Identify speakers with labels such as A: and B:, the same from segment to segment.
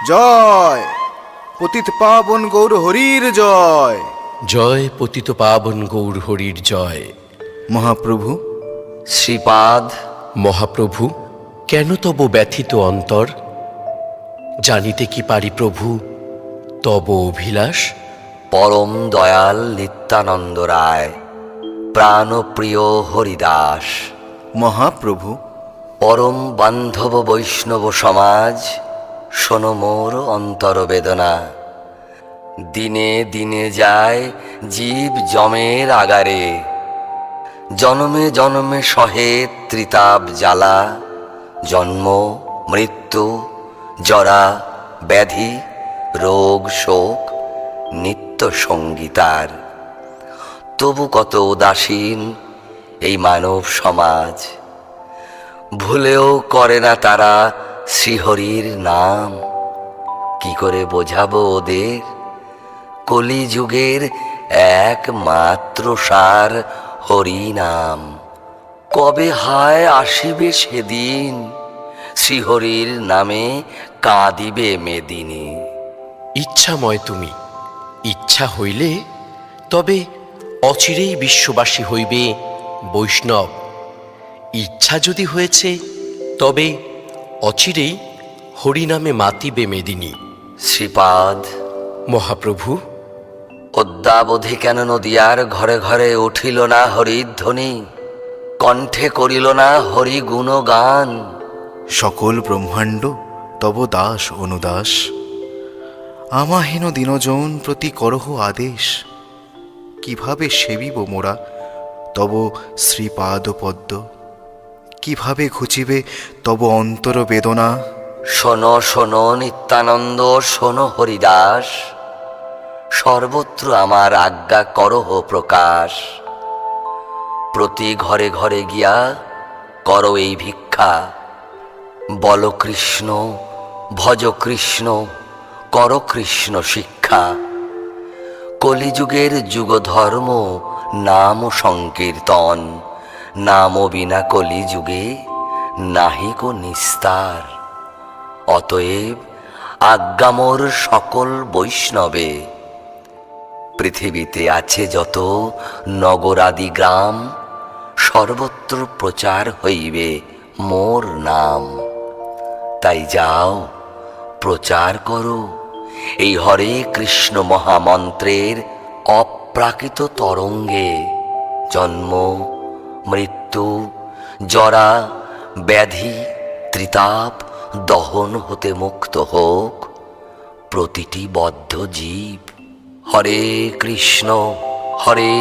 A: জয় পতিত পাবন গৌর হরির জয়।
B: জয় পতিত পাবন গৌর হরির জয়।
A: মহাপ্রভু,
C: শ্রীপাদ,
B: মহাপ্রভু, কেন তব ব্যথিত অন্তর? জানিতে কি পারি প্রভু তব অভিলাষ?
C: পরম দয়াল নিত্যানন্দ রায়, প্রাণপ্রিয় হরিদাস,
A: মহাপ্রভু,
C: পরম বান্ধব বৈষ্ণব সমাজ, শোনো মোর অন্তর বেদনা। দিনে দিনে যায় জীব যমের আগারে, জনমে জনমে সহে ত্রিতাপ জ্বালা। জন্ম, মৃত্যু, জরা, ব্যাধি, রোগ, শোক নিত্য সঙ্গীতার। তবু কত উদাসীন এই মানব সমাজ, ভুলেও করে না তারা শ্রীহরির নাম। কি করে বোঝাবো ওদের কলিযুগের একমাত্র সার হরি নাম? কবে হায় আসিবে সেদিন, শ্রীহরির নামে কাঁদিবে মেদিনী।
B: ইচ্ছাময় তুমি, ইচ্ছা হইলে তবে অচিরেই বিশ্ববাসী হইবে বৈষ্ণব। ইচ্ছা যদি হয়েছে তবে অচিরেই হরিনামে মাতিবে মেদিনী।
C: শ্রীপাদ,
B: মহাপ্রভু,
C: অদ্যাবধি কেন নদিয়ার ঘরে ঘরে উঠিল না হরিধ্বনি? কণ্ঠে করিল না হরি গুণগান?
A: সকল ব্রহ্মাণ্ড তব দাস অনুদাস, আমাহীন দিনজন প্রতি করহ আদেশ। কিভাবে সেবিব মোরা তব শ্রীপাদ পদ্ম? কিভাবে ঘুচিবে তব অন্তর বেদনা?
C: শোনো শোনো নিত্যানন্দ, শোনো হরিদাস, সর্বত্র আমার আজ্ঞা করহ প্রকাশ। প্রতি ঘরে ঘরে গিয়া করো এই ভিক্ষা। বল কৃষ্ণ, ভজ কৃষ্ণ, কর কৃষ্ণ শিক্ষা। কলিযুগের যুগধর্ম নাম সংকীর্তন, নাম বিনা কলিযুগে নাহিক নিস্তার। অতএব আজ্ঞামোর সকল বৈষ্ণবে, পৃথিবীতে আছে যত নগরাদি গ্রাম, সর্বত্র প্রচার হইবে মোর নাম। তাই যাও প্রচার করো এই হরে কৃষ্ণ মহামন্ত্রের অপ্রাকৃত তরঙ্গে। জন্ম, মৃত্যু, জরা, ব্যাধি, ত্রিতাপ দহন হতে মুক্ত হোক প্রতিটি বদ্ধ জীব। হরে কৃষ্ণ, হরে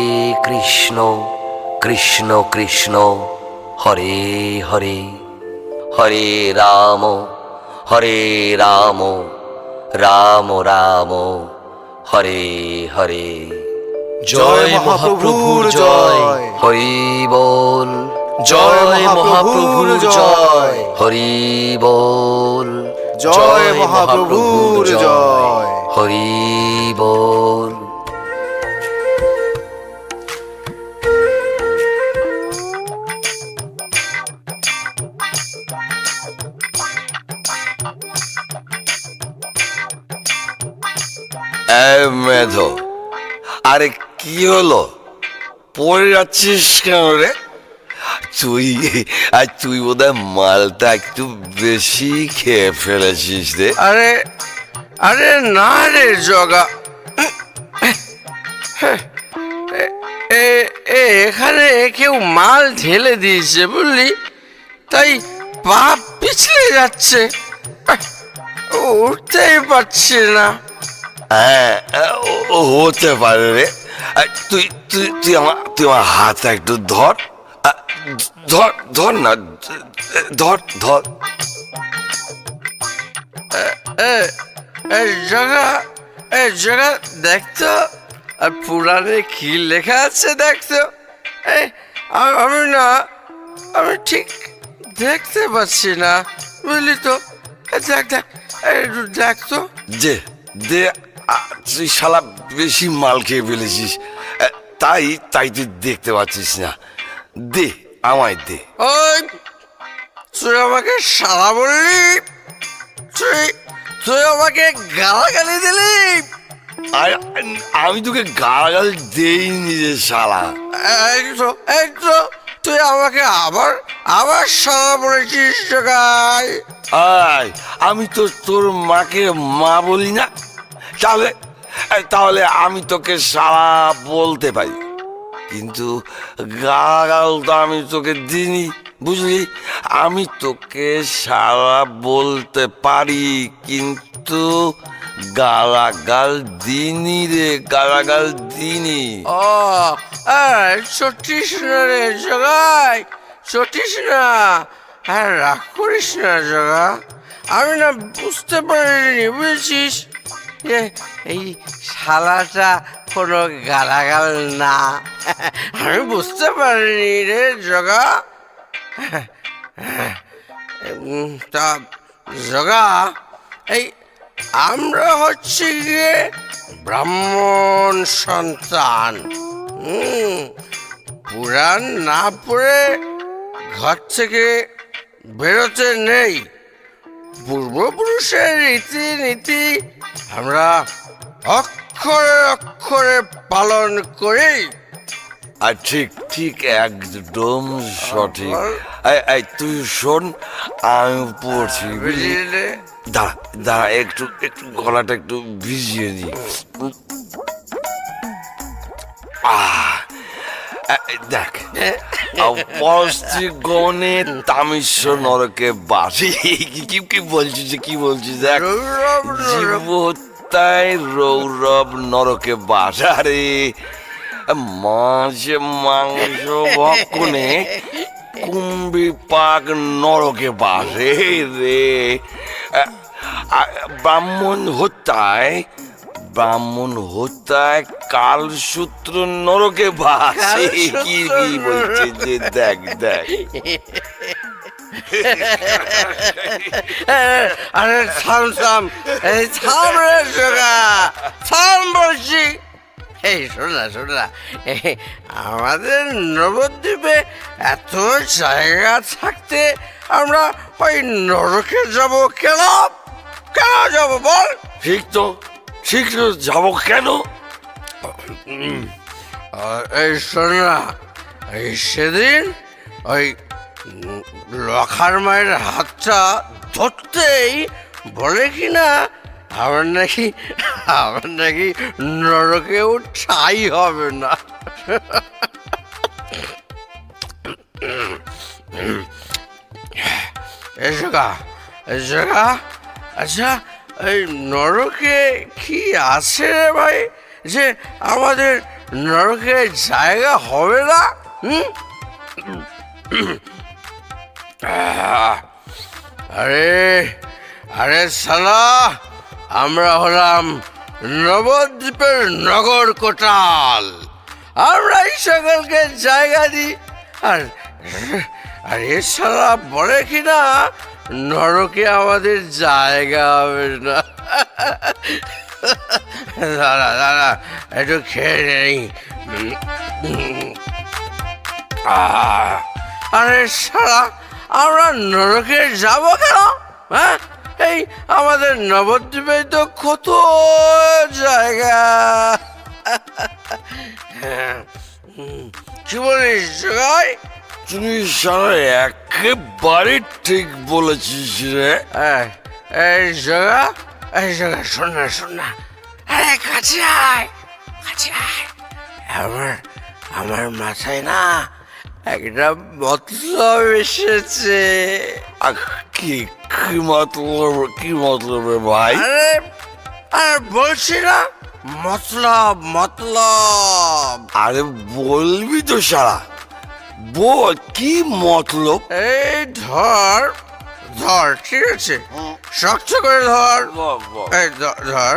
C: কৃষ্ণ, কৃষ্ণ কৃষ্ণ, হরে হরে, হরে রাম, হরে রাম, রাম রাম, হরে হরে।
B: জয় মহাপ্রভুর জয়।
C: হরি বল,
B: জয় মহাপ্রভুর জয়।
C: হরি বল,
A: জয় মহাপ্রভুর জয়।
C: হরি বল।
D: মেধো, আরে কি হলো? পড়ে যাচ্ছিস কেন রে? তুই বোধহয় মালটা একটু বেশি খেয়ে ফেলেছিস রে।
E: আরে আরে না রে জগা, এখানে কেউ মাল ঢেলে দিয়েছে বুঝলি, তাই পা পিছলে যাচ্ছে, উঠতেই পারছি না।
D: হ্যাঁ, হতে পারে রে। তুই তুই তুই আমার হাতটা একটু ধর, ধর ধর না, ধর ধর।
E: জগা, জগা দেখতো পুরাণে কি লেখা আছে দেখতো। আমি না, আমি ঠিক দেখতে পাচ্ছি না বুঝলি তো। দেখ দেখ, একটু দেখতো।
D: দে দে, তুই শালা বেশি মাল খেয়ে ফেলেছিস, তাই তাই তুই দেখতে পাচ্ছিস না। দে, আমায় দে।
E: ওই তুই আমাকে শালা বললি? তুই তুই আমাকে গালাগালি দিলি।
D: আর আমি তোকে গালাগাল দেইনি রে শালা।
E: একটু তুই আমাকে আবার আবার শালা বলেছিস জগাই।
D: আয়, আমি তো তোর মাকে মা বলি না, তাহলে তাহলে আমি তোকে শালা বলতে পারি, কিন্তু গালাগাল তো আমি তোকে দিইনি, বুঝলি? আমি তোকে শালা বলতে পারি, কিন্তু গালাগাল দিইনি রে, গালাগাল দিইনি।
E: ও চটিস না রে জগাই, চটিস না। আর রাগ করিস না জগা, আমি না বুঝতে পারিনি, বুঝেছিস? এই শালাটা কোনো গালাগাল না, আমি বুঝতে পারিনি রে জগা। তা জগা, এই আমরা হচ্ছে গিয়ে ব্রাহ্মণ সন্তান। পুরাণ না পড়ে ঘর থেকে বেরোতে নেই। পূর্বপুরুষের রীতিনীতি আমরা অক্ষরে অক্ষরে পালন করি।
D: আর ঠিক ঠিক একদম সঠিক। তুই শোন, আমি পড়ছি,
E: বুঝলে?
D: দাঁড়া দাঁড়া, একটু একটু গলাটা একটু ভিজিয়ে দিই। দেখ, পরস্ত্রী গণে তামিশ্র নরকে বাসে। কি বলছিস, কি বলছিস? দেখ, জীবহত্যায় রৌরব নরকে বাসে। আরে মাঝে মাংস ভক্ষণে কুম্ভী পাক নরকে বাসে রে। ব্রাহ্মণ হত্যায় কালসূত্র নরকে বাসে। কি বলছে যে, দেখ দেখ।
E: আরে থাম থাম, এই থাম রে জগা, থাম বলছি। এই শোন না, আমাদের নবদ্বীপে এত জায়গা থাকতে আমরা ওই নরকে যাব কেন? কেন যাব বল?
D: ঠিক তো যাবো কেন?
E: এই শোন না, এই সেদিন ওই লখার মায়ের হাতটা ধরতেই বলে কিনা আমার নাকি নরকেও ঠাই হবে না। আচ্ছা, এই নরকে কি আছে রে ভাই, যে আমাদের নরকে জায়গা হবে না? আরে শালা, আমরা হলাম নবদ্বীপের নগর কোটাল, আমরা এই সকলকে জায়গা দিই। আর এ শালা বলে কিনা নরকে আমাদের জায়গা হবে না। দাঁড়া একটু খেয়ে নেই। আরে শালা, আমরা নরকে যাব কেন? হ্যাঁ, এই আমাদের নবদ্বীপে তো কত জায়গা। কি বলিস জগাই?
D: তুই সারা একেবারে ঠিক বলেছিস রে।
E: এই জগা, শোন না, আরে কাছে আয়। আমার মাথায় না একটা মতলব এসেছে।
D: কি মতলব রে ভাই?
E: আরে বলছি না, মতলব।
D: আরে বলবি তো সারা, বল কি মতলব।
E: এই ধর, ঠিক আছে, শক্ত করে ধর। এই ধর,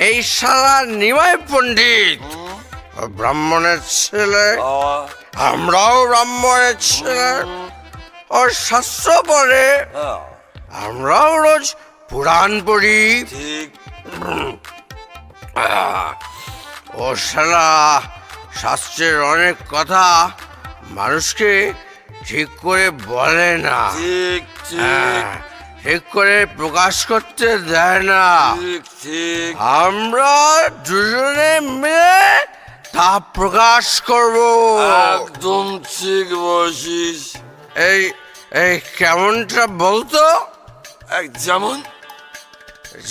E: এই শালা নিমাই পণ্ডিত ব্রাহ্মণের ছেলে, আমরাও ব্রাহ্মণের ছেলে। ও শাস্ত্র পড়ে, আমরাও রোজ পুরাণ পড়ি। ও শালা শাস্ত্রের অনেক কথা মানুষকে ঠিক করে বলে না। ঠিক করে প্রকাশ করতে দেয় না।
D: ঠিক ঠিক
E: আমরা দুজনে মিলে তা প্রকাশ করব।
D: একদম ঠিক বলছিস।
E: এই এই কেমনটা বলতো?
D: যেমন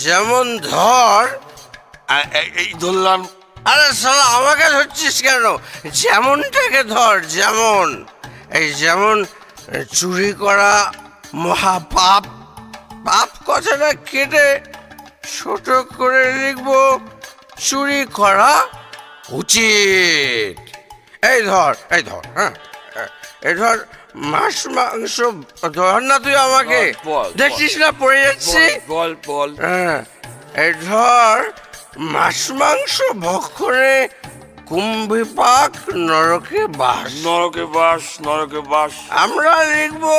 E: যেমন ধর,
D: এই ধরলাম।
E: আরে শালা আমাকে ধরছিস কেন? যেমনটাকে ধর, যেমন যেমন চুরি করা মহাপাপ। পাপ কথাটা কেটে ছোট করে লিখবো চুরি করা উচিত। এই ধর হ্যাঁ, এই ধর মাছ মাংস ধর না তুই আমাকে,
D: বল,
E: দেখছিস না পড়ে যাচ্ছি।
D: বল বল।
E: হ্যাঁ, এই ধর মাছ মাংস ভক্ষণে কুম্ভিপাক নরকে বাস।
D: নরকে বাস, নরকে বাস।
E: আমরা লিখবো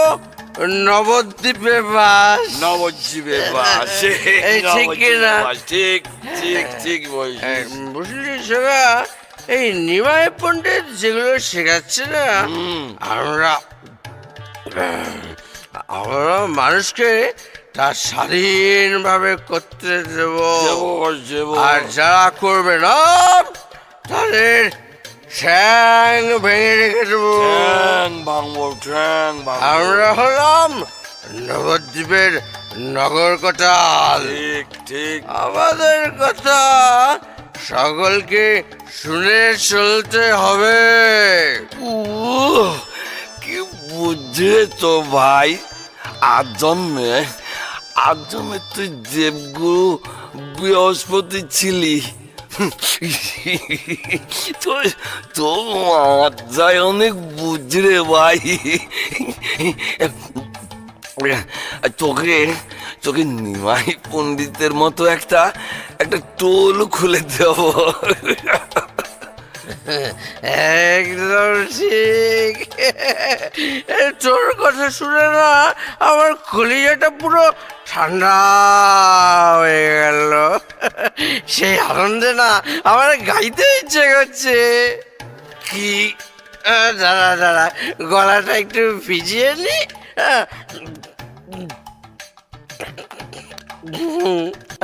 E: নবদ্বীপে বাস।
D: নবজীবে বাস।
E: এই ঠিক কিনা?
D: ঠিক ঠিক ঠিক বলছিস।
E: বুঝলি সোগা, এই নিমাই পণ্ডিত যেগুলো শেখাচ্ছে না, আমরা আমরা মানুষকে তা স্বাধীনভাবে করতে দেব। আর যারা করবে না তাদের ঠ্যাং ভেঙে রেখে দেবো। আমরা হলাম নবদ্বীপের নগর কোটাল।
D: ঠিক ঠিক।
E: আমাদের কথা সকলকে শুনে চলতে হবে।
D: কি বুঝলে তো ভাই, আজমে তুই দেবগুরু বৃহস্পতি ছিলি। তো মাথায় অনেক বুঝরে ভাই। তোকে নিমাই পণ্ডিতের মতো একটা টোল খুলে দেব।
E: একদম ঠিক। তোর কথা শুনে না আমার কলিজাটা পুরো ঠান্ডা হয়ে গেল। সেই আনন্দে না আমার গাইতে ইচ্ছে করছে।
D: কি?
E: দাঁড়া গলাটা একটু ভিজিয়ে নি।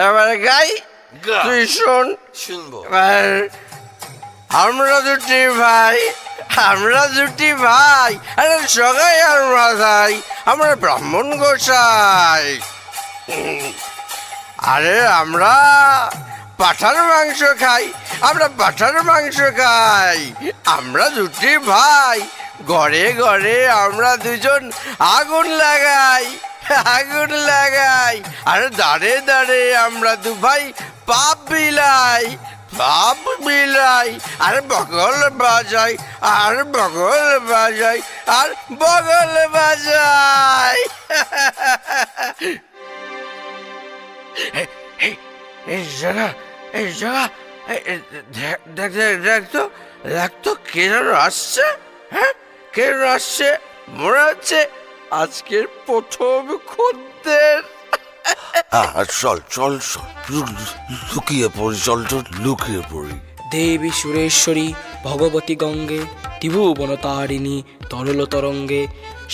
E: এবার গাই, তুই শোন।
D: শুনবো।
E: আর আমরা দুটি ভাই, আরে সবাই আমরা ভাই, আমরা ব্রাহ্মণ গোসাই। আরে আমরা পাঠার মাংস খাই, আমরা দুটি ভাই, ঘরে ঘরে আমরা দুজন আগুন লাগাই। আর দাঁড়ে দাঁড়ে আমরা দু ভাই পাপ বিলাই। আর বগল বাজাই। এই জায়গা দেখ তো কে যেন আসছে। হ্যাঁ, কে যেন আসছে, মনে হচ্ছে আজকের প্রথম খদ্দের।
D: চল লুকিয়ে পড়ি।
F: দেবী সুরেশ্বরী ভগবতী গঙ্গে ত্রিভুবন তারিণী তরল তরঙ্গে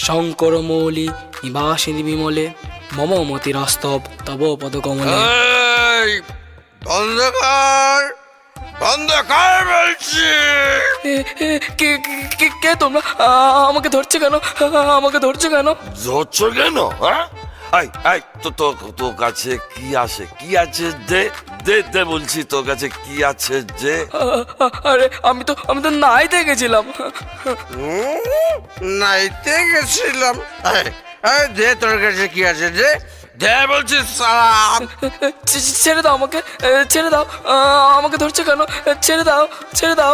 F: শঙ্কর মৌলি নিবাসিনী বিমলে মম মতিরাস্তব তব পদকমলে।
E: এই, বন্ধ কর বলছি।
F: কে তোমরা? আমাকে ধরছে কেন?
D: ধরছো কেন? তোর কাছে কি আছে দে বলছি, তোর কাছে কি আছে যে?
F: আরে আমি তো নাইতে গেছিলাম।
E: নাইতে গেছিলাম? দে, তোর কাছে কি আছে দে বলছিস।
F: ছেড়ে দাও আমাকে, ছেড়ে দাও। আমাকে ধরছে কেন? ছেড়ে দাও।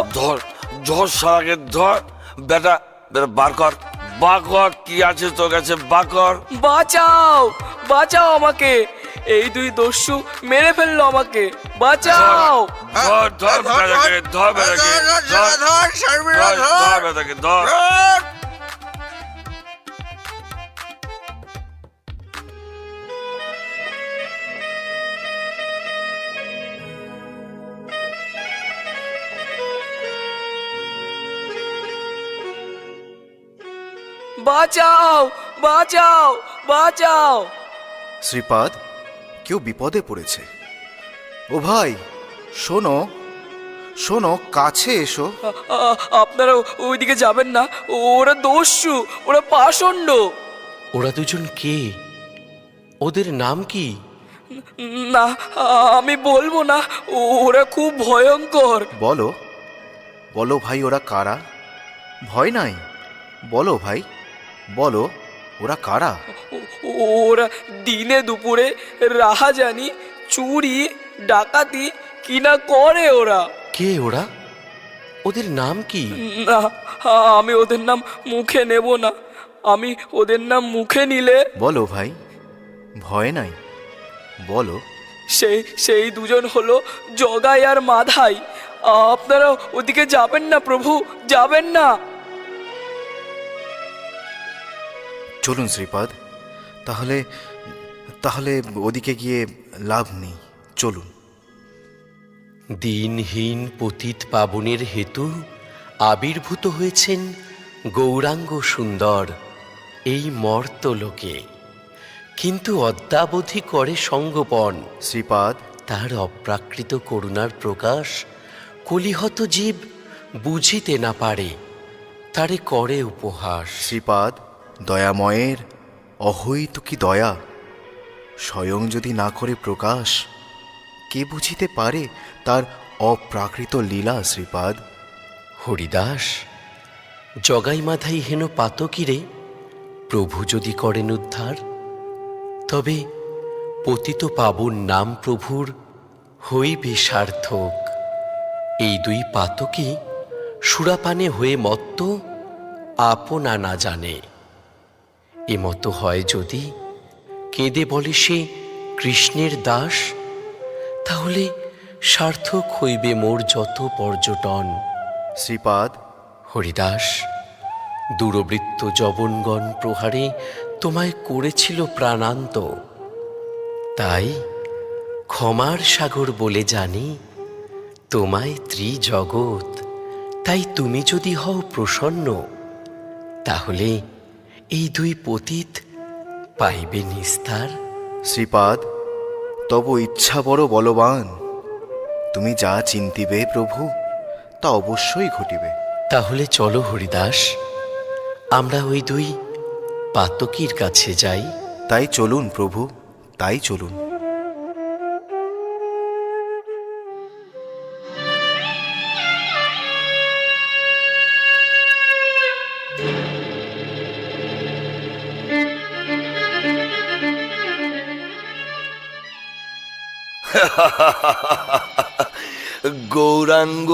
D: ধর সারাকে ধর। বেটা বার কর, কি আছে তোর কাছে, বাকর।
F: বাঁচাও আমাকে, এই দুই দস্যু মেরে ফেললো আমাকে, বাঁচাও।
D: ধর বেটাকে ধর।
F: বাঁচাও।
A: শ্রীপাদ, কেউ বিপদে পড়েছে। ও ভাই, শোনো শোনো, কাছে এসো।
F: আপনারা ওইদিকে যাবেন না, ওরা দস্যু, ওরা পাষণ্ড।
B: ওরা দুজন কে? ওদের নাম কি?
F: না, আমি বলবো না, ওরা খুব ভয়ঙ্কর।
A: বলো বলো ভাই, ওরা কারা? ভয় নাই, বলো ভাই, বলো ওরা কারা?
F: ওরা দিনে দুপুরে রাহাজানি, চুরি, ডাকাতি কিনা করে ওরা।
B: কে ওরা? ওদের নাম কি?
F: না, আমি ওদের নাম মুখে নেব না। আমি ওদের নাম মুখে নিলে
A: বলো ভাই, ভয় নাই, বলো।
F: সেই দুজন হলো জগাই আর মাধাই। আপনারা ওদিকে যাবেন না প্রভু, যাবেন না।
A: চলুন শ্রীপাদ, তাহলে তাহলে ওদিকে গিয়ে লাভ নেই, চলুন।
B: দিনহীন পতিত পাবনের হেতু আবির্ভূত হয়েছেন গৌরাঙ্গ সুন্দর এই মর্তলোকে, কিন্তু অদ্যাবধি করে সঙ্গোপন।
A: শ্রীপাদ,
B: তার অপ্রাকৃত করুণার প্রকাশ কলিহত জীব বুঝিতে না পারে, তারে করে উপহাস।
A: শ্রীপাদ, দয়াময়ের অহৈত কি দয়া, স্বয়ং যদি না করে প্রকাশ, কে বুঝিতে পারে তার অপ্রাকৃত লীলা? শ্রীপাদ,
B: হরিদাস, জগাই মাধাই হেন পাতকিরে প্রভু যদি করেন উদ্ধার, তবে পতিত পাবন নাম প্রভুর হইবে সার্থক। এই দুই পাতকী সুরাপানে হয়ে মত্ত, আপনা না জানে। এমত হয় যদি, কেঁদে বলে সে কৃষ্ণের দাস, তাহলে সার্থক হইবে মোর যত পর্যটন।
A: শ্রীপাদ,
B: হরিদাস, দূরবৃত্ত যবনগণ প্রহারে তোমায় করেছিল প্রাণান্ত, তাই ক্ষমার সাগর বলে জানি তোমায় ত্রিজগৎ। তাই তুমি যদি হও প্রসন্ন, তাহলে এই দুই পতিত পাইবে নিস্তার।
A: শ্রীপাদ, তব ইচ্ছা বড় বলবান, তুমি যা চিন্তিবে প্রভু, তা অবশ্যই ঘটিবে।
B: তাহলে চলো হরিদাস, আমরা ওই দুই পাতকীর কাছে যাই।
A: তাই চলুন প্রভু, তাই চলুন।
D: গৌরাঙ্গ,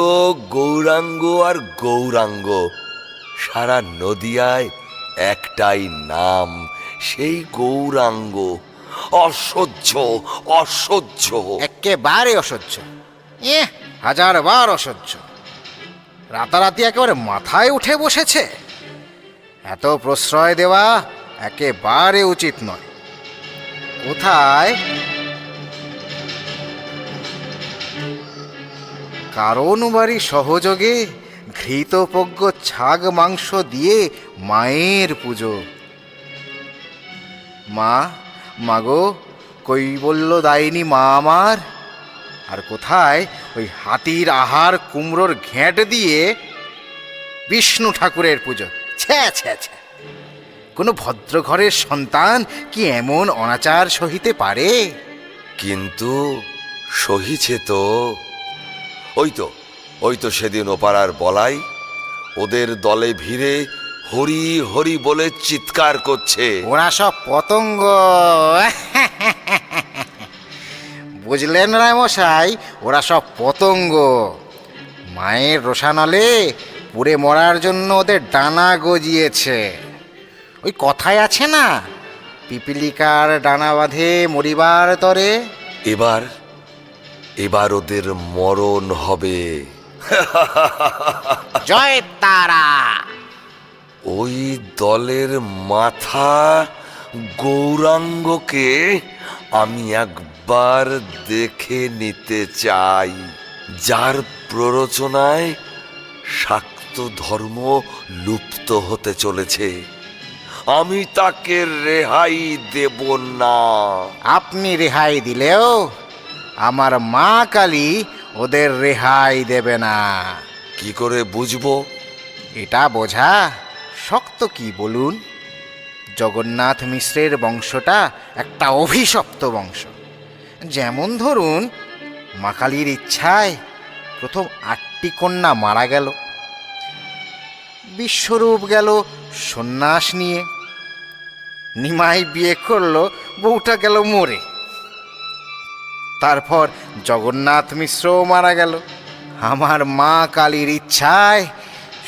D: গৌরাঙ্গ আর গৌরাঙ্গ, সারা নদিয়ায় একটাই নাম, সেই গৌরাঙ্গ। অসহ্য, অসহ্য।
G: একেবারে অসহ্য, হাজারবার অসহ্য। রাতারাতি একেবারে মাথায় উঠে বসেছে। এত প্রশ্রয় দেওয়া একেবারে উচিত নয়। কোথায় কারণ বাড়ি সহযোগে ঘৃতপজ্ঞ ছাগ মাংস দিয়ে মায়ের পুজো। মা, মাগো, কৈবল্য দায়িনী মা আমার। আর কোথায় ওই হাতির আহার কুমড়োর ঘেঁট দিয়ে বিষ্ণু ঠাকুরের পুজো। ছ্যা ছ্যা ছ্যা, কোনো ভদ্র ঘরের সন্তান কি এমন অনাচার সহিতে পারে?
D: কিন্তু সহিছে তো। ওই তো সেদিন ওপাড়ার বলাই ওদের দলে ভিড়ে হরি হরি বলে চিৎকার করছে।
G: ওরা সব পতঙ্গ। বুঝলেন রায় মশাই, ওরা সব পতঙ্গ। মায়ের রোষানলে পুড়ে মরার জন্য ওদের ডানা গজিয়েছে। ওই কথায় আছে না, পিপিলিকার ডানা বাঁধে মরিবার তরে।
D: এবার ওদের মরণ হবে।
G: জয় তারা।
D: ওই দলের মাথা গৌরাঙ্গকে আমি একবার দেখে নিতে চাই, যার প্ররোচনায় শাক্ত ধর্ম লুপ্ত হতে চলেছে। আমি তাকে রেহাই দেব না।
G: আপনি রেহাই দিলেও আমার মা কালী ওদের রেহাই দেবে না।
D: কি করে বুঝবো?
G: এটা বোঝা শক্ত কি বলুন? জগন্নাথ মিশ্রের বংশটা একটা অভিশপ্ত বংশ। যেমন ধরুন, মা কালীর ইচ্ছায় প্রথম 8টি কন্যা মারা গেল। বিশ্বরূপ গেল সন্ন্যাস নিয়ে। নিমাই বিয়ে করলো, বউটা গেল মরে। তারপর জগন্নাথ মিশ্রও মারা গেল। আমার মা কালীর ইচ্ছায়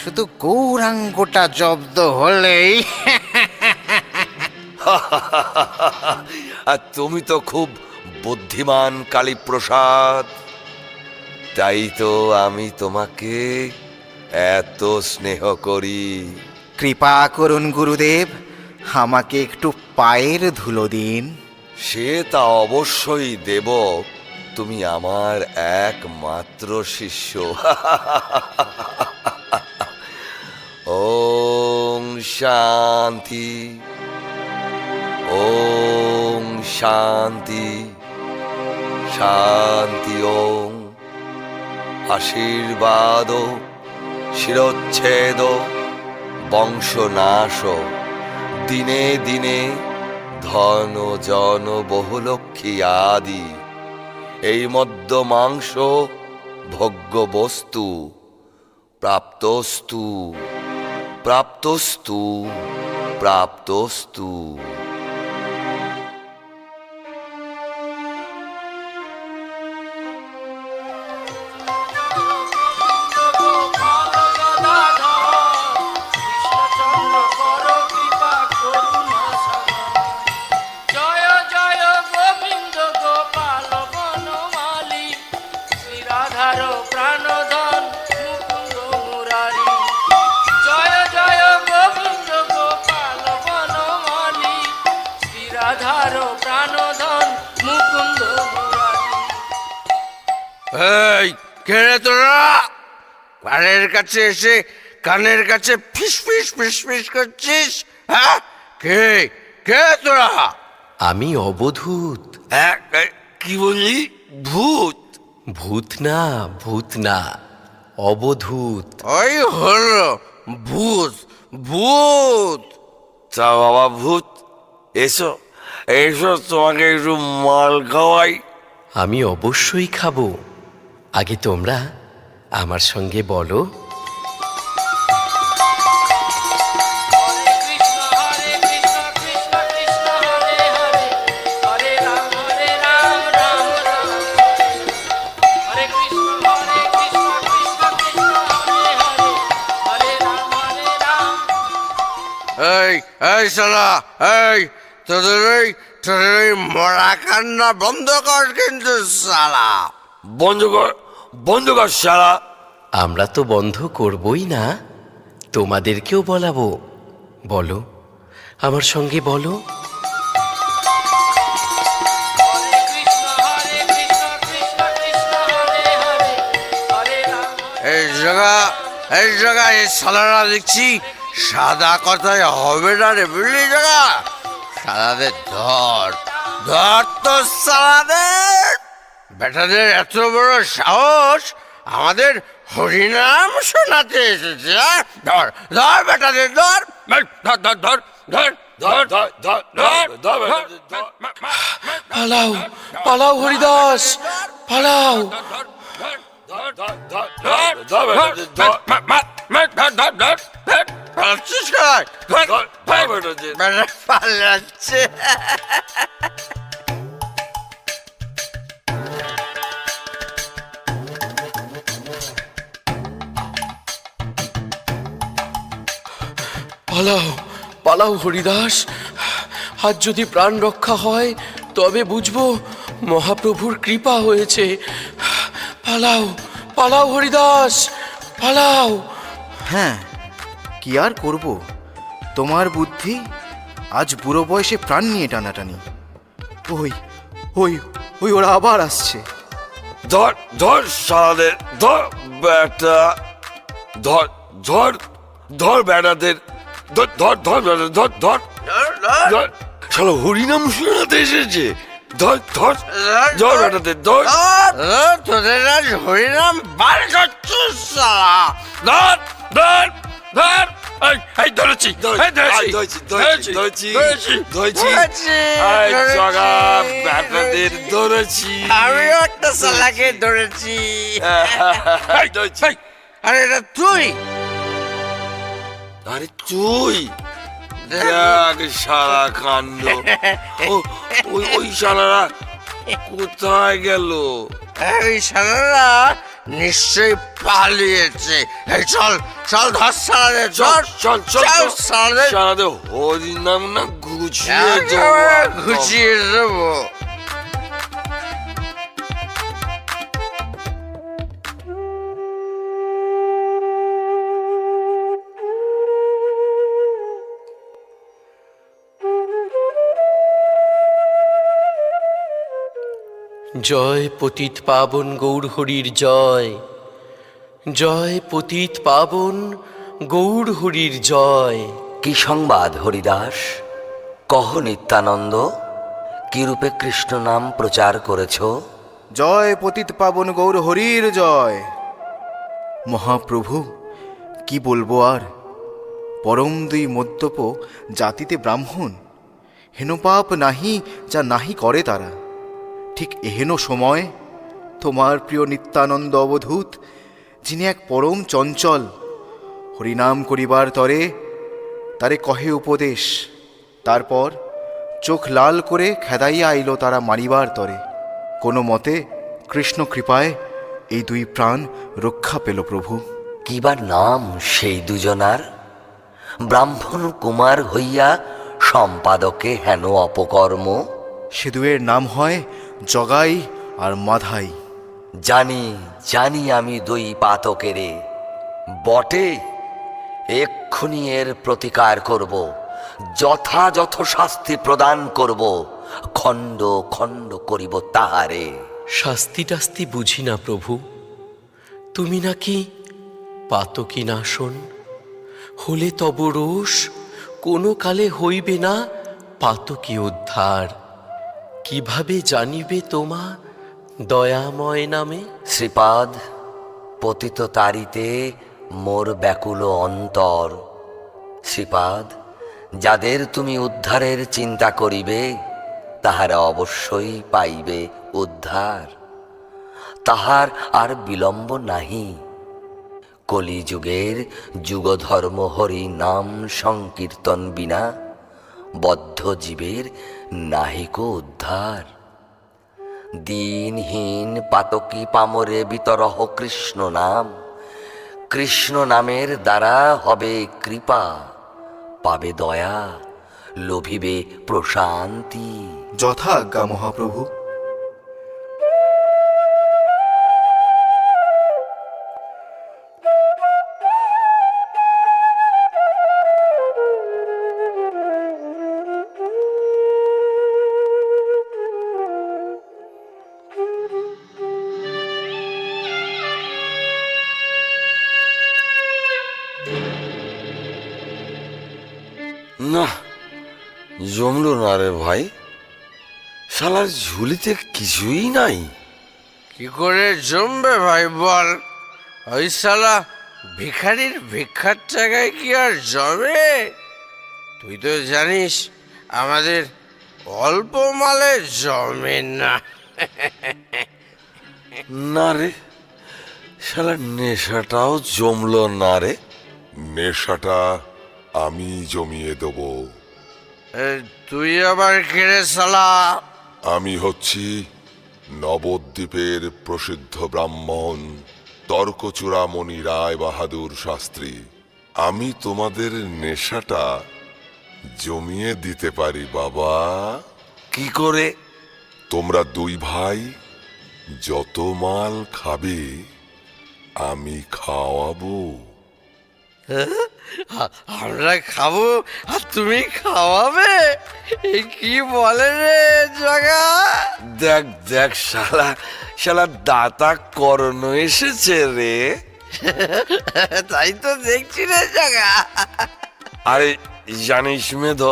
G: শুধু গৌরাঙ্গটা জব্দ হলেই
D: আর তুমি তো খুব বুদ্ধিমান কালীপ্রসাদ, তাই তো আমি তোমাকে এত স্নেহ করি।
G: কৃপা করুন গুরুদেব, আমাকে একটু পায়ের ধুলো দিন।
D: সে তা অবশ্যই দেব, তুমি আমার একমাত্র শিষ্য। ওং শান্তি, ওং শান্তি, শান্তি ওং। আশীর্বাদ, শিরচ্ছেদ, বংশনাশ, দিনে দিনে ধন জন বহুলক্ষী আদি, এই মদ্য মাংস ভোগ্য বস্তু, প্রাপ্তস্তু, প্রাপ্তস্তু, প্রাপ্তস্তু।
E: জয় জয় গোবিন্দ গোপাল বনমালী, শ্রীরাধার প্রাণধন মুকুন্দ মুরারি। জয় জয় গোবিন্দ গোপাল বনমালী, শ্রীরাধার প্রাণধন মুকুন্দ মুরারি। এই কে রে তোরা? কানের কাছে এসে কানের কাছে ফিস ফিস ফিস ফিস করছিস? হ্যাঁ, কে কে তোরা?
B: আমি অবধূত।
D: কি বললি? ভূত?
B: ভূত না, ভূত না, অবধূত।
E: ওই হলো ভূত, ভূত।
D: তা বাবা ভূত, এসো এসো, তোমাকে একটু মাল খাওয়াই।
B: আমি অবশ্যই খাবো। আগে তোমরা আমার সঙ্গে বলো,
E: হরে কৃষ্ণ কৃষ্ণ কৃষ্ণ হরে হরে, হরে রাম রাম রাম। হরে কৃষ্ণ কৃষ্ণ কৃষ্ণ হরে হরে, হরে রাম। এই এই শালা, এই তোদের ওই মরা কান্না বন্ধ কর কিন্তু শালা।
D: বন্ধ কর, বন্ধ কর শালা।
B: আমরা তো বন্ধ করবই না, তোমাদেরকেও বলাবো। বলো, আমার সঙ্গে বলো।
E: হরে কৃষ্ণ কৃষ্ণ কৃষ্ণ হরে হরে, হরে রাম। এই জায়গা এই শালারা দেখছি সাদা কথায় হবে না রে, বুঝলি? জায়গা সাদাদের ধর ধর তো সাদাদের। বেটাদের এত বড় সাহস আমাদের হরিনাম শোনাতে এসেছে। ধর ধর বেটাদের, ধর ধর ধর ধর ধর ধর ধর ধর ধর ধর।
F: পালাও, পালাও হরিদাস, পালাও।
E: পালাচ্ছে।
F: পালাও, পালাও হরিদাস। আজ যদি প্রাণ রক্ষা হয় তবে বুঝবো মহাপ্রভুর কৃপা হয়েছে। পালাও, পালাও হরিদাস, পালাও।
A: হ্যাঁ, কি আর করব? তোমার বুদ্ধি আজ বুড়ো বয়সে প্রাণ নিয়ে টানাটানি। ওই ওই ওই ওরা আবার আসছে।
D: ধর ধর শালাদের, ধর বেটা, ধর ধর ধর বেটাদের, ধর ধর ধর বেটা, ধর ধর ধর। শালা হরিনাম শোনাতে এসেছে। ধর ধর ধর বেটাতে ধর।
E: তোদের আজ হরিনাম বার করছিস শালা।
D: ধর ধর ধর। এই ধরেছি ধরেছি ধরেছি ধরেছি ধরেছি। এই জগা বেটাদের ধরেছি।
E: আমিও একটা শালাকে ধরেছি।
D: এই ধরেছি।
E: আরে এটা তুই?
D: আরে তুই দেখ সারা কাণ্ড। ওই শালারা কোথায় গেল?
E: এই শালারা নিশ্চয়ই পালিয়েছে। এই চল চল ধর শালাদের,
D: চল চল চল
E: চল শালাদের
D: শালাদের হরিনাম না গুছিয়ে
E: একেবারে ঘুচিয়ে দেবো।
B: জয় পতিত পাবন গৌর হরির জয়, জয় পতিত পাবন গৌর হরির জয়।
C: কি সংবাদ হরিদাস? কহ নিত্যানন্দ, কি রূপে কৃষ্ণ নাম প্রচার করেছ?
A: জয় পতিত পাবন গৌর হরির জয়। মহাপ্রভু, কি বলবো আর, পরম দুই মদ্যপ জাতিতে ব্রাহ্মণ, হেনপাপ নাহি যা নাহি করে তারা। ঠিক এহেন সময় তোমার প্রিয় নিত্যানন্দ অবধূত, যিনি এক পরম চঞ্চল, হরিনাম করিবার তরে তারে কহে উপদেশ, তারপর চোখ লাল করে খেদাইয়া আইল তারা মারিবার তরে। কোনো মতে কৃষ্ণ কৃপায় এই দুই প্রাণ রক্ষা পেল প্রভু।
C: কিবার নাম সেই দুজনার? ব্রাহ্মণ কুমার হইয়া সম্পাদকে হেন অপকর্ম।
A: সে দুয়ের নাম হয় জগাই আর মাধাই।
C: জানি জানি আমি দুই পাতকেরে, বটে এক্ষুনি এর প্রতিকার করব, যথাযথ শাস্তি প্রদান করব, খণ্ড খণ্ড করিব তাহারে।
B: শাস্তি টাস্তি বুঝি না প্রভু, তুমি নাকি পাতকি নাশন, হলে তব রোষ কোনো কালে হইবে না পাতকি উদ্ধার। কিভাবে জানিবে তোমা দয়াময় নামে?
C: শ্রীপাদ, পতিত তারিতে মোর ব্যাকুল অন্তর। শ্রীপাদ, যাদের তুমি উদ্ধারের চিন্তা করিবে, তাহারা অবশ্যই পাইবে উদ্ধার। তাহার আর বিলম্ব নাহি। কলিযুগের যুগধর্ম হরি নাম সংকীর্তন বিনা বদ্ধ জীবের নাহিক উদ্ধার। দিনহীন পাতকী পামরে বিতরহ কৃষ্ণ নাম। কৃষ্ণ নামের দ্বারা হবে কৃপা, পাবে দয়া, লোভিবে প্রশান্তি।
A: যথা আজ্ঞা মহাপ্রভু।
D: না, জমলো না রে ভাই, শালার ঝুলিতে কিছুই নাই।
E: কি করে জমবে ভাই বল? ওই শালা ভিখারির ভিক্ষার টাকায় কি আর জমে? তুই তো জানিস আমাদের অল্প মালে জমে না।
D: না রে, শালার নেশাটাও জমলো না রে।
H: নেশাটা আমি জমিয়ে দেব।
E: তুই আবার কেড়ে শালা?
H: আমি হচ্ছি নবদ্বীপের প্রসিদ্ধ ব্রাহ্মণ তর্কচূড়ামণি রায় বাহাদুর শাস্ত্রী। আমি তোমাদের নেশাটা জমিয়ে দিতে পারি বাবা।
D: কি করে?
H: তোমরা দুই ভাই যত মাল খাবে আমি খাওয়াবো।
E: আমরা খাবো আর তুমি খাওয়াবে? এ কি বলে রে জগা?
D: দেখ দেখ শালা, শালা দাতা কর্ণ এসেছে রে।
E: তাই তো দেখছি রে জগা।
D: আরে জানিস মেধো,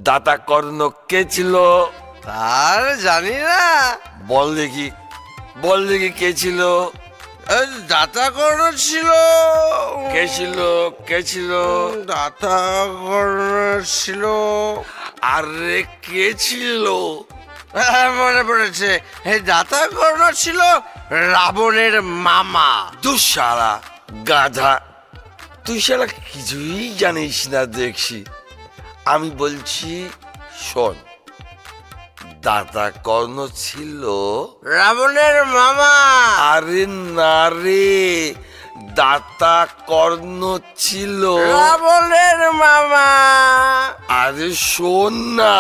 D: দাতা কর্ণ কে ছিল?
E: তার জানি না।
D: বল দেখি, বল দেখি কে ছিল?
E: দাতা কর্ণ ছিল।
D: কে ছিল? কে ছিল?
E: দাতা কর্ণ ছিল।
D: আরে কে ছিল?
E: মনে পড়েছে, এই দাতা কর্ণ ছিল রাবণের মামা।
D: দুঃশালা গাধা, তুই শালা কিছুই জানিস না দেখছি। আমি বলছি শোন, দাতা কর্ণ ছিল
E: রাবণের মামা।
D: আরে না রে, দাতা কর্ণ ছিল
E: রাবণের মামা।
D: আরে শোন না,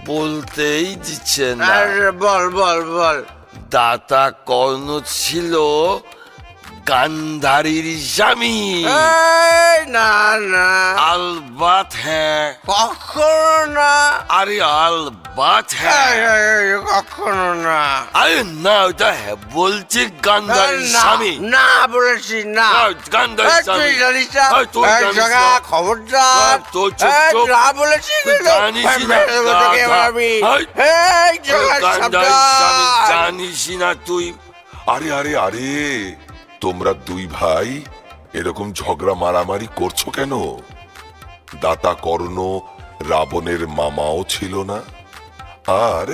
D: বলতেই দিচ্ছে না।
E: আরে বল বল বল।
D: দাতা কর্ণ ছিল গান্ধারীর স্বামী।
E: এই না না,
D: আলবাত হ্যাঁ।
E: কখনো না।
D: আরে আলবাত হ্যাঁ।
E: কখনো না।
D: আরে না, ওটা হ্যাঁ বলছে গান্ধারীর
E: না,
D: স্বামী।
E: না বলেছি না।
D: গান্ধারীর
E: তুই
D: স্বামী।
E: জানিস না?
D: তুই জানিস
E: জগা
D: না?
E: খবরদার।
D: তোর চোখ চোখ।
E: না বলেছি কিন্তু।
D: জানিস না,
E: মেরে দেবো তোকে এবার আমি। এই জগা
D: গান্ধারীর স্বামী
E: সাবধান।
D: জানিস না তুই?
H: আরে আরে আরে, তোমরা দুই ভাই এরকম ঝগড়া মারামারি করছো কেন? দাতা কর্ণ রাবণের মামাও ছিল না, আর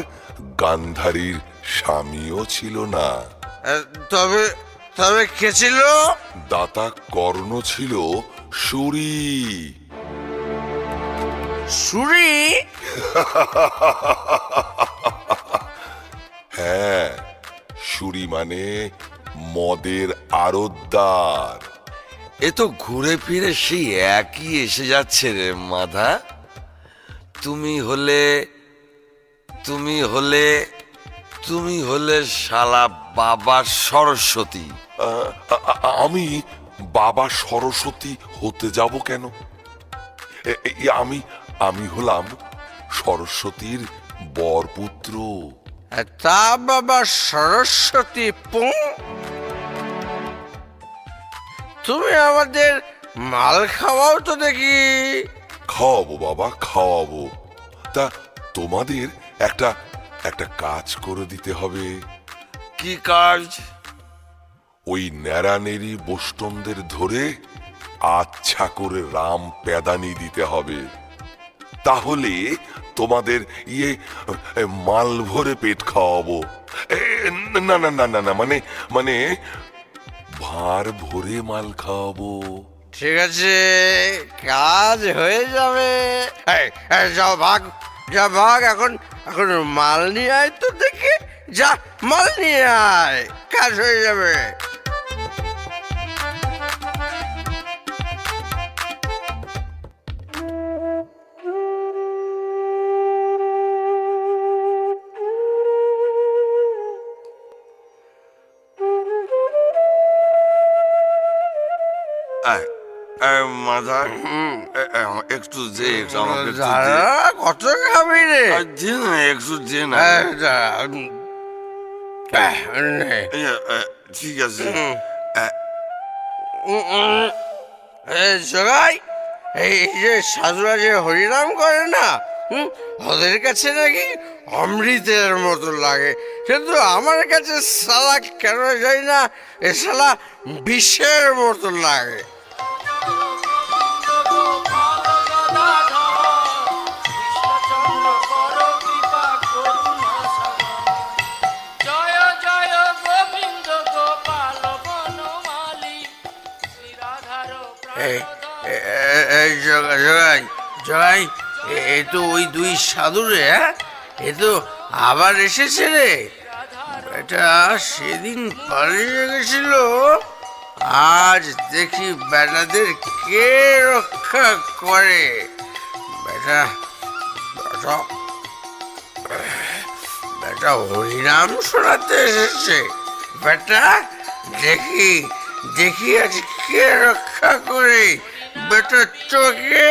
H: গান্ধারীর স্বামীও ছিল না।
E: তবে তবে কে ছিল?
H: দাতা কর্ণ ছিল সুরি।
E: সুরি?
H: হ্যাঁ, সুরি মানে মদের আড়তদার।
D: এ তো ঘুরে ফিরে সেই একই এসে যাচ্ছে রে মাধা। তুমি হলে তুমি হলে তুমি হলে শালা বাবা সরস্বতী।
H: আমি বাবা সরস্বতী হতে যাব কেন? আমি আমি হলাম সরস্বতীর বরপুত্র।
E: তা বাবা সরস্বতী পুং, তুমি আমাদের মাল খাওয়াও তো দেখি।
H: খাওয়াবো বাবা, খাওয়াবো। তা তোমাদের একটা একটা কাজ করে দিতে হবে।
D: কি কাজ?
H: ওই ন্যাড়ানেরি বৈষ্ণবদের ধরে আচ্ছা করে রাম পেদানি দিতে হবে। তাহলে তোমাদের মাল ভরে পেট খাওয়াবো। না না না না না, মানে মানে ভার ভরে মাল খাওয়াবো।
E: ঠিক আছে, কাজ হয়ে যাবে। যাও ভাগ, যা ভাগ। এখন এখন মাল নিয়ে আয় তো দেখি। যা মাল নিয়ে আয়, কাজ হয়ে যাবে।
D: মাধা, একটু দে, একটু আমাকে একটু দে।
E: দাঁড়া, কত খাবি রে?
D: দে না, একটু দে না। ঠিক আছে।
E: জগাই, এই যে সাধুরা যে হরিনাম করে না, ওদের কাছে নাকি অমৃতের মতো লাগে, কিন্তু আমার কাছে সালা কেন যাই না, এ সালা বিষের মতো লাগে। জগাই জগাই, এ তো ওই দুই সাধু রে। এ তো আবার এসেছে রে। এটা সেদিন পালিয়ে গেছিল, আজ দেখি বেটাদের কে রক্ষা করে। বেটা বেটা বেটা হরিনাম শোনাতে এসেছে। বেটা দেখি দেখি আজ কে রক্ষা করে। বেটা চোখে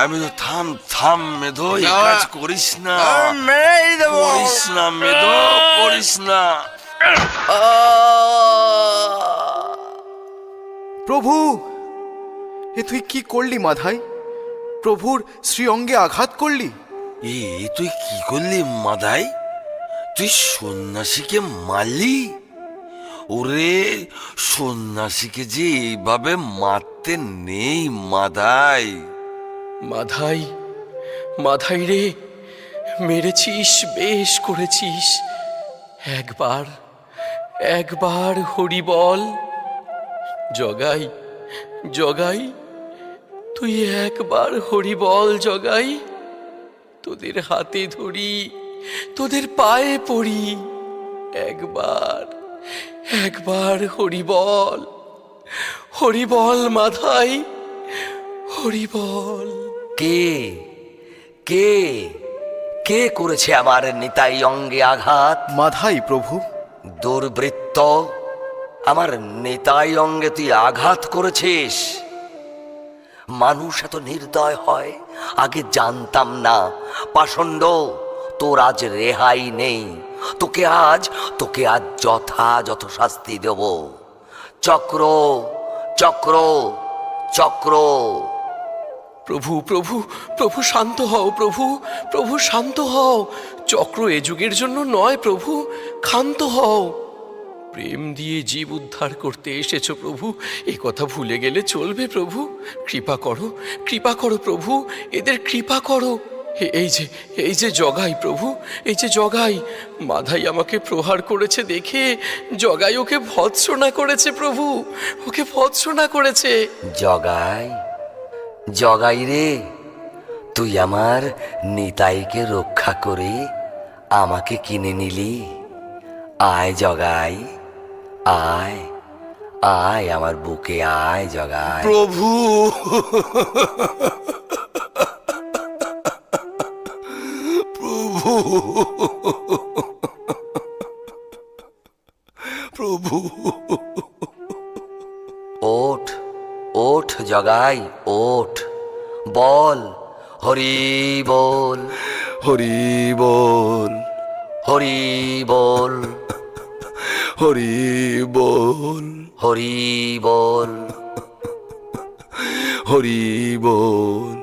D: আমি তো থাম থাম মেধো, এই কাজ করিস না,
E: মেরেই দেবো।
D: করিস না মেধো, করিস না।
A: প্রভু, এ তুই কি করলি মাধাই? প্রভুর শ্রীঅঙ্গে আঘাত করলি?
D: এ তুই কি করলি মাদাই? তুই সন্ন্যাসীকে মারলি? ওরে, সন্ন্যাসীকে যে এইভাবে মারতে নেই মাদাই।
B: মাধাই, মাধাই রে, মেরেছিস, বেশ করেছিস। একবার, একবার হরি বল। জগাই, জগাই, তুই একবার হরি বল জগাই। তোদের হাতে ধরি, তোদের পায়ে পড়ি, একবার, একবার হরি বল, হরি বল মাধাই, হরি বল।
C: কে কে কে করেছে আমার নিতাই অঙ্গে আঘাত?
A: মাধাই প্রভু।
C: দুর্বৃত্ত, আমার নিতাই অঙ্গে তুই আঘাত করেছিস? মানুষ এত নির্দয় হয় আগে জানতাম না। পাষণ্ড, তোর আজ রেহাই নেই। তোকে আজ যথাযথ শাস্তি দেব। চক্র, চক্র, চক্র।
B: প্রভু, প্রভু, প্রভু শান্ত হও, প্রভু, প্রভু শান্ত হও। চক্র এ যুগের জন্য নয় প্রভু, ক্ষান্ত হও। প্রেম দিয়ে জীব উদ্ধার করতে এসেছো প্রভু, এ কথা ভুলে গেলে চলবে প্রভু? কৃপা করো, কৃপা করো প্রভু, এদের কৃপা করো। এই যে জগাই প্রভু, এই যে জগাই। মাধাই আমাকে প্রহার করেছে দেখে জগাই ওকে ভৎসনা করেছে প্রভু, ওকে ভৎসনা করেছে।
C: জগাই, জগাই রে, তুই আমার নিতাইকে রক্ষা করে আমাকে কিনে নিলি। আয় জগাই, আয়, আয় আমার বুকে আয় জগাই।
D: প্রভু, প্রভু, প্রভু।
C: ওঠ, ওঠ জগাই, ওঠ। বল, হরি বল,
D: হরি বল,
C: হরি বল,
D: হরি বল,
C: হরি বল।
D: হরি বল।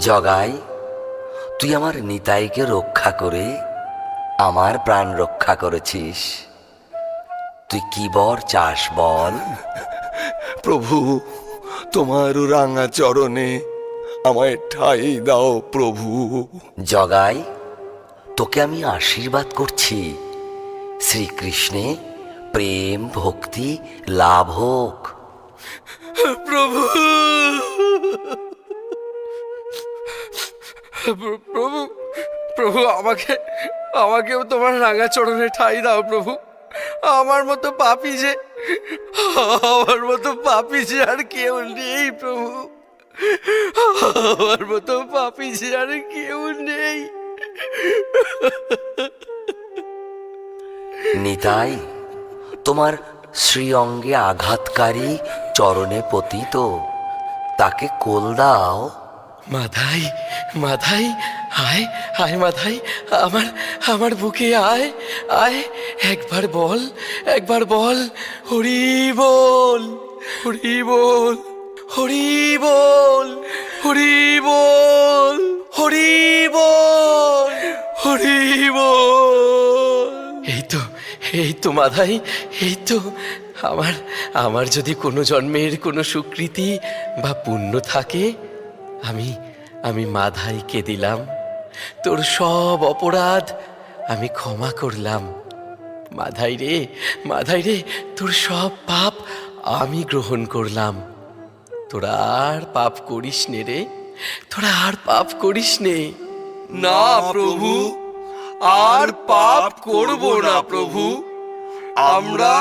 C: জগাই, তুই আমার নিতাইকে রক্ষা করে আমার প্রাণ রক্ষা করেছিস। তুই কি বর চাস বল?
D: প্রভু, তোমার রাঙা চরণে আমায় ঠাই দাও প্রভু।
C: জগাই, তোকে আমি আশীর্বাদ করছি, শ্রীকৃষ্ণে প্রেম ভক্তি লাভ হোক।
B: প্রভু, প্রভু, প্রভু, আমাকেও তোমার রাঙা চরণে ঠাঁই দাও প্রভু। আমার মতো পাপী যে আর কেউ নেই প্রভু, আমার মতো পাপী যে আর কেউ নেই।
C: নিতাই, তোমার শ্রীঅঙ্গে আঘাতকারী চরণে পতিত, তাকে কোল দাও।
B: মাধাই, মাধাই, আয়, আয় মাধাই, আমার বুকে আয়, আয়। একবার বল, একবার বল, হরি বল, হরি বল, হরি বল, হরি বল, হরি বল, হরি বল। এই তো মাধাই, এই তো। আমার যদি কোনো জন্মের কোনো সুকৃতি বা পুণ্য থাকে, আমি মাধাইকে দিলাম। তোর সব অপরাধ আমি ক্ষমা করলাম। মাধাই রে, মাধাই রে, তোর সব পাপ আমি গ্রহণ করলাম। তোরা আর পাপ করিস নে রে, তোরা আর পাপ করিস নে।
E: না প্রভু, আর পাপ করব না প্রভু। আমরা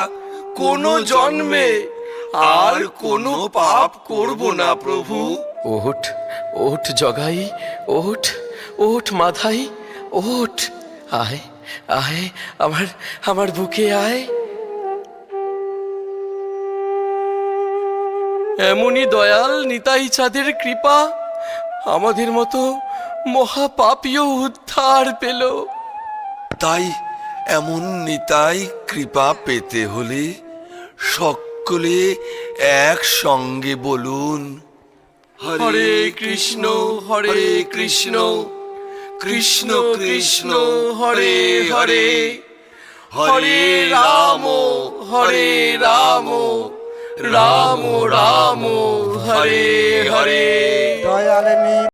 E: কোনো জন্মে আর কোনো পাপ করব না প্রভু।
B: ওঠ, ওঠ জগাই, ওঠ, ওঠ মাধাই, ওঠ। আয়, আয়, আমার বুকে আয়। এমনই দয়াল নিতাই চাঁদের কৃপা আমাদের মতো মহাপাপীও উদ্ধার পেল।
D: তাই এমন নিতাই কৃপা পেতে হলে শক্ত সকলে একসঙ্গে বলুন,
B: হরে কৃষ্ণ কৃষ্ণ কৃষ্ণ হরে হরে, হরে রাম রাম রাম হরে হরে।